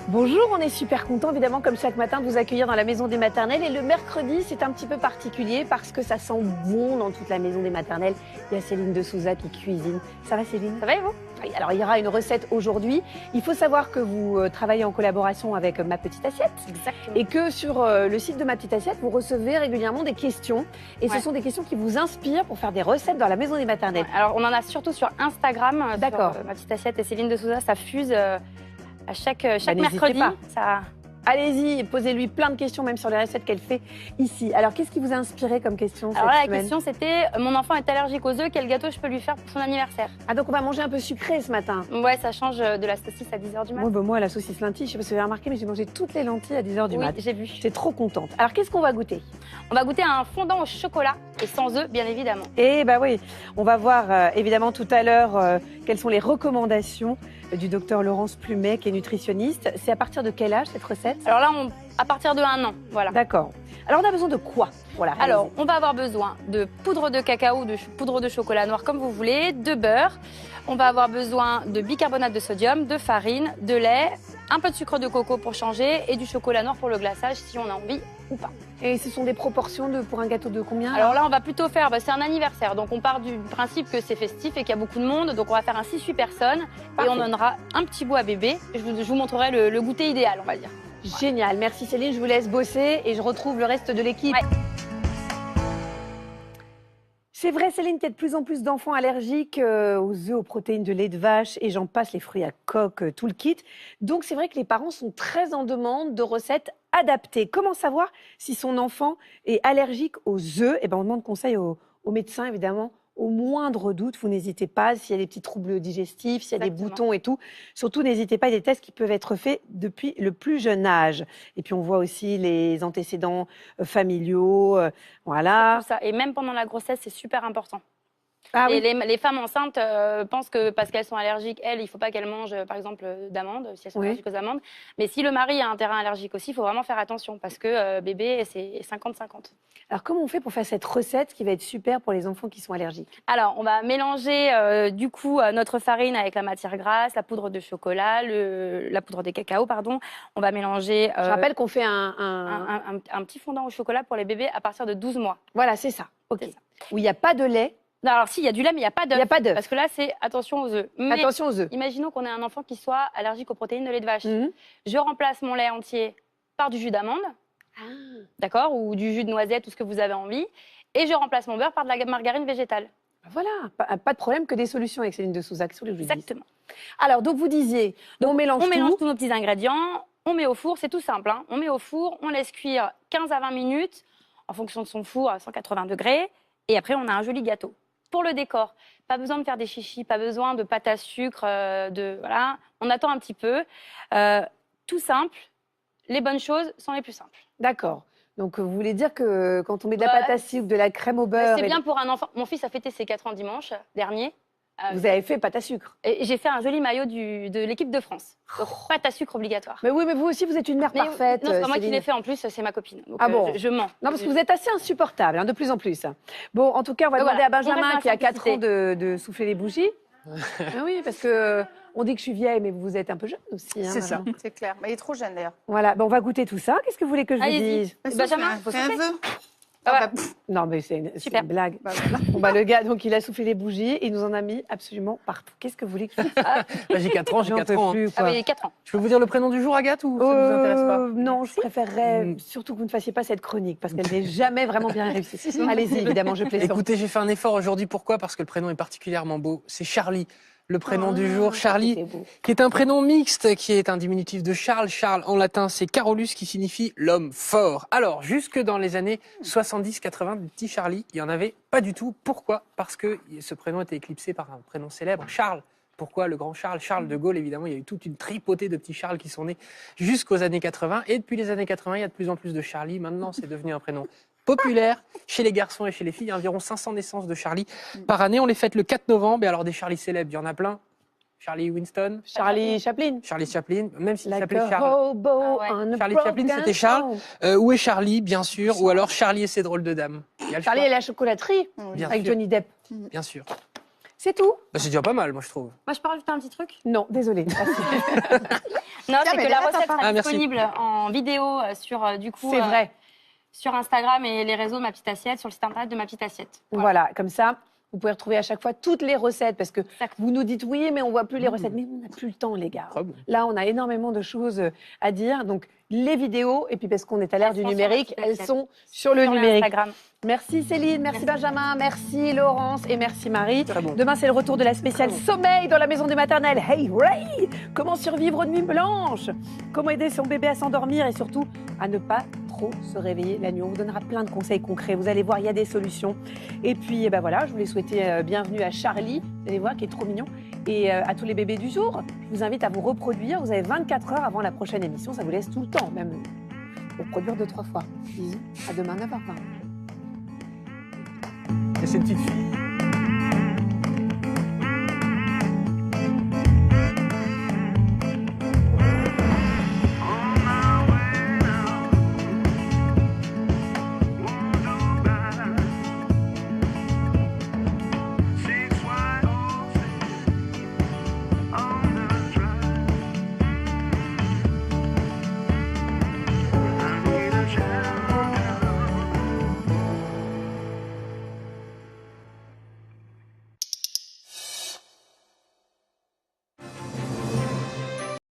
Bonjour, on est super content évidemment comme chaque matin de vous accueillir dans la maison des maternelles et le mercredi c'est un petit peu particulier parce que ça sent bon dans toute la maison des maternelles. Il y a Céline de Souza qui cuisine. Ça va Céline? Ça va et vous? Oui, alors il y aura une recette aujourd'hui. Il faut savoir que vous travaillez en collaboration avec Ma Petite Assiette. Exactement. Et que sur le site de Ma Petite Assiette, vous recevez régulièrement des questions. Et ce sont des questions qui vous inspirent pour faire des recettes dans la maison des maternelles. Ouais, alors on en a surtout sur Instagram. D'accord. Ma Petite Assiette et Céline de Souza, ça fuse à chaque n'hésitez mercredi. pas. Ça... Allez-y, posez-lui plein de questions, même sur les recettes qu'elle fait ici. Alors, qu'est-ce qui vous a inspiré comme question Alors là, cette la semaine? question c'était mon enfant est allergique aux œufs, quel gâteau je peux lui faire pour son anniversaire? Ah, donc on va manger un peu sucré ce matin. Ouais, ça change de la saucisse à 10h du matin. Oui, bah, moi, la saucisse lentille, je sais pas si vous avez remarqué, mais j'ai mangé toutes les lentilles à 10h du Oui, mat. j'ai vu. J'étais trop contente. Alors, qu'est-ce qu'on va goûter? On va goûter un fondant au chocolat et sans œufs, bien évidemment. Eh bah oui, on va voir évidemment tout à l'heure quelles sont les recommandations du docteur Laurence Plumet, qui est nutritionniste. C'est à partir de quel âge cette recette? Alors là, à partir de 1 an, voilà. D'accord. Alors, on a besoin de quoi pour la réaliser? Alors, on va avoir besoin de poudre de cacao ou de poudre de chocolat noir, comme vous voulez, de beurre. On va avoir besoin de bicarbonate de sodium, de farine, de lait, un peu de sucre de coco pour changer et du chocolat noir pour le glaçage si on a envie ou pas. Et ce sont des proportions pour un gâteau de combien? Alors là, on va plutôt faire, c'est un anniversaire, donc on part du principe que c'est festif et qu'il y a beaucoup de monde. Donc on va faire un 6-8 personnes Parfait. et on donnera un petit bout à bébé. Je vous montrerai le goûter idéal, on va dire. Génial, merci Céline, je vous laisse bosser et je retrouve le reste de l'équipe. Ouais. C'est vrai Céline qu'il y a de plus en plus d'enfants allergiques aux œufs, aux protéines de lait de vache et j'en passe, les fruits à coque, tout le kit. Donc c'est vrai que les parents sont très en demande de recettes adaptées. Comment savoir si son enfant est allergique aux œufs? On demande conseil au médecin évidemment. Au moindre doute, vous n'hésitez pas, s'il y a des petits troubles digestifs, s'il y a des boutons et tout. Surtout, n'hésitez pas, il y a des tests qui peuvent être faits depuis le plus jeune âge. Et puis, on voit aussi les antécédents familiaux, voilà. Tout ça. Et même pendant la grossesse, c'est super important. Ah, et oui. les femmes enceintes pensent que parce qu'elles sont allergiques, il ne faut pas qu'elles mangent, par exemple, d'amandes, si elles sont allergiques aux amandes. Mais si le mari a un terrain allergique aussi, il faut vraiment faire attention parce que bébé, c'est 50-50. Alors, comment on fait pour faire cette recette qui va être super pour les enfants qui sont allergiques? Alors, on va mélanger du coup notre farine avec la matière grasse, la poudre de chocolat, la poudre de cacao, pardon. On va mélanger... Je rappelle qu'on fait un petit fondant au chocolat pour les bébés à partir de 12 mois. Voilà, c'est ça. Ok. C'est ça. Où il n'y a pas de lait. Non, alors si, il y a du lait, mais il n'y a pas d'œuf. Il n'y a pas d'œuf. Parce que là, c'est attention aux œufs. Mais Attention aux œufs. imaginons qu'on ait un enfant qui soit allergique aux protéines de lait de vache. Mhm. Je remplace mon lait entier par du jus d'amande, d'accord, ou du jus de noisette, tout ce que vous avez envie. Et je remplace mon beurre par de la margarine végétale. Voilà, pas de problème, que des solutions avec Céline de Souza. Qu'est-ce que vous voulez que je vous dise? Exactement. Alors, donc vous disiez, on mélange On tout. mélange tous nos petits ingrédients, on met au four, c'est tout simple. Hein. On met au four, on laisse cuire 15 à 20 minutes en fonction de son four à 180 degrés. Et après, on a un joli gâteau. Pour le décor, pas besoin de faire des chichis, pas besoin de pâte à sucre, voilà. On attend un petit peu. Tout simple, les bonnes choses sont les plus simples. D'accord. Donc, vous voulez dire que quand on met de la pâte à sucre, de la crème au beurre... C'est bien pour un enfant. Mon fils a fêté ses 4 ans dimanche dernier. Vous avez fait pâte à sucre. Et j'ai fait un joli maillot de l'équipe de France. Donc, pâte à sucre obligatoire. Mais oui, mais vous aussi, vous êtes une mère parfaite. Non, c'est pas moi qui Céline. l'ai fait en plus, c'est ma copine. Donc, Ah bon? je mens. Non, parce que vous êtes assez insupportable, de plus en plus. Bon, en tout cas, on va demander à Benjamin, qui a 4 ans, de souffler les bougies. Ah oui, parce que on dit que je suis vieille, mais vous êtes un peu jeune aussi. C'est ça, c'est clair. Mais il est trop jeune d'ailleurs. Voilà, on va goûter tout ça. Qu'est-ce que vous voulez que je vous dise? Benjamin, faut souffler. Non, mais c'est une blague. Bon, le gars, donc, il a soufflé les bougies et il nous en a mis absolument partout. Qu'est-ce que vous voulez que je vous dise? J'ai 4 ans, j'ai 4 ans. Plus, Ah oui, 4 ans. Je peux vous dire le prénom du jour, Agathe, ou ça ne vous intéresse pas? Non, je préférerais surtout que vous ne fassiez pas cette chronique parce qu'elle n'est jamais vraiment bien réussie. Allez-y, évidemment, je plaisante. Écoutez, j'ai fait un effort aujourd'hui. Pourquoi? Parce que le prénom est particulièrement beau. C'est Charlie. Le prénom du jour, Charlie, qui est un prénom mixte, qui est un diminutif de Charles. Charles, en latin, c'est Carolus, qui signifie l'homme fort. Alors, jusque dans les années 70-80, du petit Charlie, il n'y en avait pas du tout. Pourquoi? Parce que ce prénom était éclipsé par un prénom célèbre, Charles. Pourquoi le grand Charles? Charles de Gaulle, évidemment, il y a eu toute une tripotée de petits Charles qui sont nés jusqu'aux années 80. Et depuis les années 80, il y a de plus en plus de Charlie. Maintenant, c'est devenu un prénom populaire chez les garçons et chez les filles. Il y a environ 500 naissances de Charlie par année. On les fête le 4 novembre. Et alors, des Charlie célèbres, il y en a plein. Charlie Winston. Charlie Chaplin. Charlie Chaplin, même s'il Like s'appelait Charles. Charlie Chaplin, c'était Charles. Où est Charlie, bien sûr. Ou alors Charlie et ses drôles de dames. Il y a le Charlie choix. et la chocolaterie Bien avec sûr. Johnny Depp. Bien sûr. C'est tout? Bah, c'est déjà pas mal, moi, je trouve. Moi, je peux rajouter un petit truc? Non, désolée. Non, c'est mais que la Léna, t'as recette pas- sera Ah, merci. disponible en vidéo sur, du coup, C'est vrai. sur Instagram et les réseaux de Ma Petite Assiette, sur le site internet de Ma Petite Assiette. Voilà, comme ça, vous pouvez retrouver à chaque fois toutes les recettes parce que Exactement. vous nous dites oui, mais on voit plus les recettes. Mais on n'a plus le temps, les gars. Très bon. Là, on a énormément de choses à dire. Donc, les vidéos, et puis parce qu'on est à l'ère Elles du sont sur numérique, la petite elles assiette. sont sur le Sur numérique. Instagram. Merci Céline, merci Benjamin, merci Laurence et merci Marie. Très bon. Demain, c'est le retour de la spéciale sommeil dans la maison des maternelles. Hey Ray! Comment survivre aux nuits blanches? Comment aider son bébé à s'endormir et surtout à ne pas trop se réveiller la nuit. On vous donnera plein de conseils concrets. Vous allez voir, il y a des solutions. Et puis, ben voilà, je voulais souhaiter bienvenue à Charlie, vous allez voir, qui est trop mignon, et à tous les bébés du jour. Je vous invite à vous reproduire. Vous avez 24 heures avant la prochaine émission. Ça vous laisse tout le temps, même pour produire 2-3 fois. Bisous. À demain, 9h20. Et c'est une petite fille.